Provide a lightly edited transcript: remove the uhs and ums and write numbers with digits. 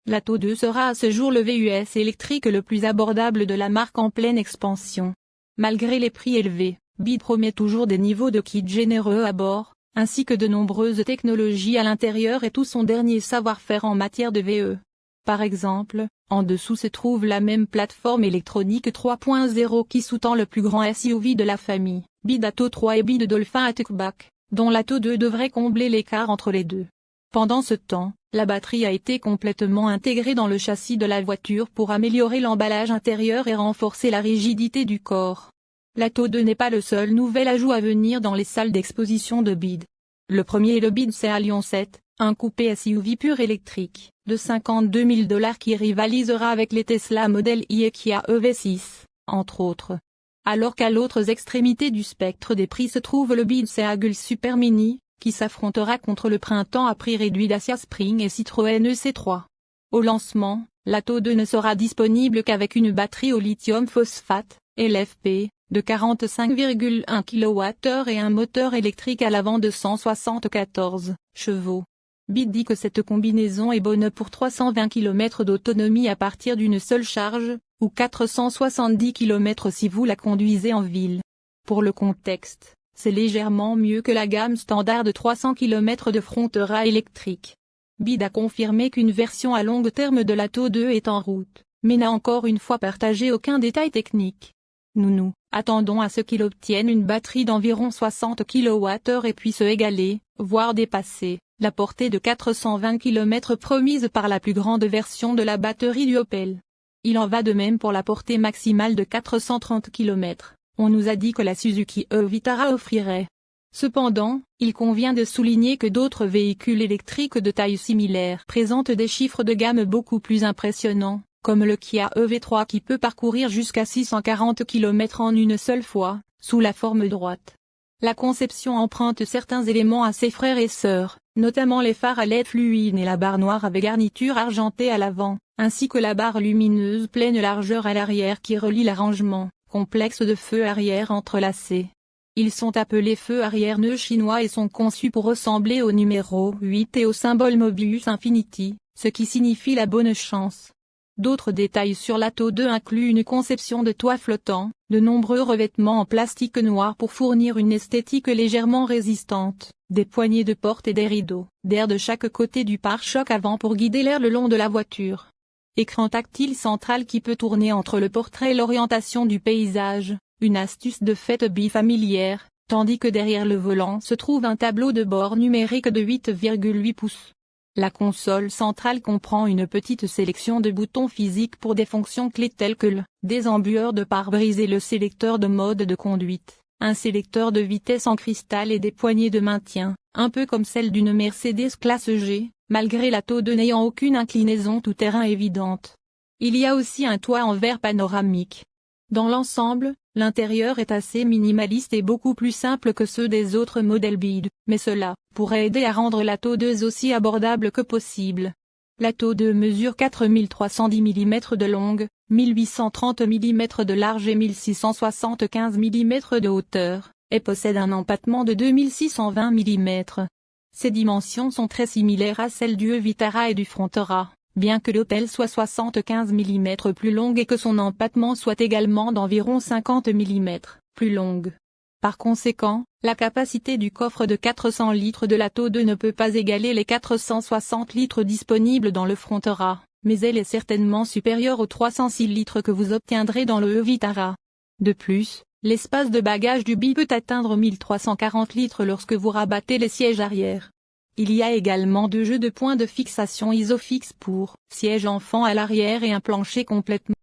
L'Atto 2 sera à ce jour le VUS électrique le plus abordable de la marque en pleine expansion. Malgré les prix élevés, BYD promet toujours des niveaux de kit généreux à bord, ainsi que de nombreuses technologies à l'intérieur et tout son dernier savoir-faire en matière de VE. Par exemple, en dessous se trouve la même plateforme électronique 3.0 qui sous-tend le plus grand SUV de la famille, BYD Atto 3 et BYD Dolphin Hatchback, dont l'Atto 2 devrait combler l'écart entre les deux. Pendant ce temps, la batterie a été complètement intégrée dans le châssis de la voiture pour améliorer l'emballage intérieur et renforcer la rigidité du corps. L'Atto 2 n'est pas le seul nouvel ajout à venir dans les salles d'exposition de BYD. Le premier est le BYD Sealion 7, un coupé SUV pur électrique, de 52 000 $ qui rivalisera avec les Tesla Model I et Kia EV6, entre autres. Alors qu'à l'autre extrémité du spectre des prix se trouve le BYD Seagull Super Mini, qui s'affrontera contre le printemps à prix réduit Dacia Spring et Citroën EC3. Au lancement, l'Atto 2 ne sera disponible qu'avec une batterie au lithium phosphate, LFP, de 45,1 kWh et un moteur électrique à l'avant de 174 chevaux. BYD dit que cette combinaison est bonne pour 320 km d'autonomie à partir d'une seule charge, ou 470 km si vous la conduisez en ville. Pour le contexte, c'est légèrement mieux que la gamme standard de 300 km de Frontera électrique. BYD a confirmé qu'une version à long terme de l'Atto 2 est en route, mais n'a encore une fois partagé aucun détail technique. Nous attendons à ce qu'il obtienne une batterie d'environ 60 kWh et puisse égaler, voire dépasser, la portée de 420 km promise par la plus grande version de la batterie du Opel. Il en va de même pour la portée maximale de 430 km. On nous a dit que la Suzuki e-Vitara offrirait. Cependant, il convient de souligner que d'autres véhicules électriques de taille similaire présentent des chiffres de gamme beaucoup plus impressionnants, comme le Kia EV3 qui peut parcourir jusqu'à 640 km en une seule fois, sous la forme droite. La conception emprunte certains éléments à ses frères et sœurs, notamment les phares à LED fluide et la barre noire avec garniture argentée à l'avant, ainsi que la barre lumineuse pleine largeur à l'arrière qui relie l'arrangement complexe de feux arrière entrelacés. Ils sont appelés feux arrière nœuds chinois et sont conçus pour ressembler au numéro 8 et au symbole Mobius Infinity, ce qui signifie la bonne chance. D'autres détails sur l'Atto 2 incluent une conception de toit flottant, de nombreux revêtements en plastique noir pour fournir une esthétique légèrement résistante, des poignées de porte et des rideaux d'air de chaque côté du pare-choc avant pour guider l'air le long de la voiture. Écran tactile central qui peut tourner entre le portrait et l'orientation du paysage, une astuce de fait bifamilière, tandis que derrière le volant se trouve un tableau de bord numérique de 8,8 pouces. La console centrale comprend une petite sélection de boutons physiques pour des fonctions clés telles que le désembueur de pare-brise et le sélecteur de mode de conduite, un sélecteur de vitesse en cristal et des poignées de maintien, un peu comme celle d'une Mercedes classe G, malgré l'Atto 2 n'ayant aucune inclinaison tout-terrain évidente. Il y a aussi un toit en verre panoramique. Dans l'ensemble, l'intérieur est assez minimaliste et beaucoup plus simple que ceux des autres modèles BYD, mais cela pourrait aider à rendre l'Atto 2 aussi abordable que possible. L'Atto 2 mesure 4310 mm de longue, 1830 mm de large et 1675 mm de hauteur, et possède un empattement de 2620 mm. Ces dimensions sont très similaires à celles du e-Vitara et du Frontera, bien que l'Opel soit 75 mm plus longue et que son empattement soit également d'environ 50 mm plus longue. Par conséquent, la capacité du coffre de 400 litres de l'Atto 2 ne peut pas égaler les 460 litres disponibles dans le Frontera, mais elle est certainement supérieure aux 306 litres que vous obtiendrez dans le e-Vitara. De plus, l'espace de bagages du BYD peut atteindre 1340 litres lorsque vous rabattez les sièges arrière. Il y a également 2 jeux de points de fixation Isofix pour siège enfant à l'arrière et un plancher complètement